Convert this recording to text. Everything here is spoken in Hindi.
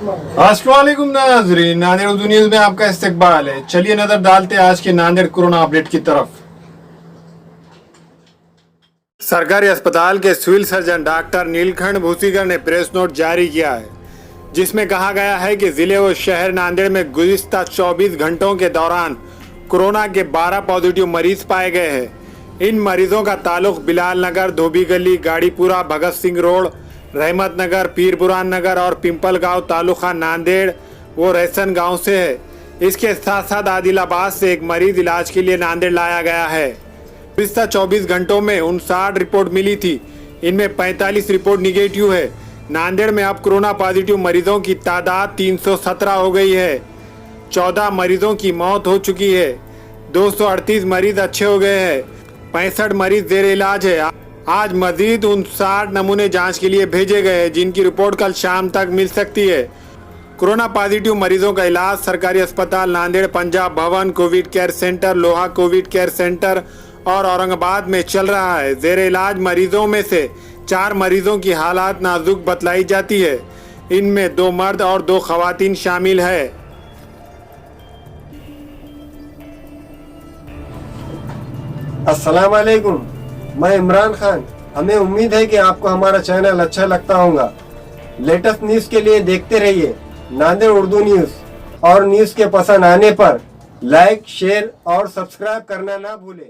अस्सलामुअलैकुम नाज़रीन, नांदेड़ उर्दू न्यूज़ में आपका इस्तकबाल है। चलिए नजर डालते हैं आज के नांदेड़ कोरोना अपडेट की तरफ। सरकारी अस्पताल के सिविल सर्जन डॉक्टर नीलकंठ भूसीकर ने प्रेस नोट जारी किया है, जिसमें कहा गया है कि जिले व शहर नांदेड़ में गुज़िश्ता 24 घंटों के दौरान कोरोना के 12 पॉजिटिव मरीज पाए गए हैं। इन मरीजों का ताल्लुक बिलाल नगर, धोबी गली, गाड़ीपुरा, भगत सिंह रोड, रहमत नगर, पीर बुरान नगर और पिंपल गांव तालुका नांदेड़ वो रहसन गांव से है। इसके साथ साथ आदिलाबाद से एक मरीज इलाज के लिए नांदेड़ लाया गया है। पिछले 24 घंटों में 59 रिपोर्ट मिली थी, इनमें 45 रिपोर्ट निगेटिव है। नांदेड़ में अब कोरोना पॉजिटिव मरीजों की तादाद 317 हो गई है। 14 मरीजों की मौत हो चुकी है। 238 मरीज अच्छे हो गए हैं। 65 मरीज जेर इलाज है। आज मजीद 59 नमूने जांच के लिए भेजे गए हैं, जिनकी रिपोर्ट कल शाम तक मिल सकती है। कोरोना पॉजिटिव मरीजों का इलाज सरकारी अस्पताल नांदेड़, पंजाब भवन कोविड केयर सेंटर, लोहा कोविड केयर सेंटर और औरंगाबाद में चल रहा है। जेर इलाज मरीजों में से 4 मरीजों की हालत नाजुक बतलाई जाती है। इनमें 2 मर्द और 2 खवातीन शामिल है। अस्सलाम वालेकुम, मैं इमरान खान। हमें उम्मीद है कि आपको हमारा चैनल अच्छा लगता होगा। लेटेस्ट न्यूज़ के लिए देखते रहिए नांदेड़ उर्दू न्यूज़ और न्यूज़ के पसंद आने पर लाइक, शेयर और सब्सक्राइब करना ना भूलें।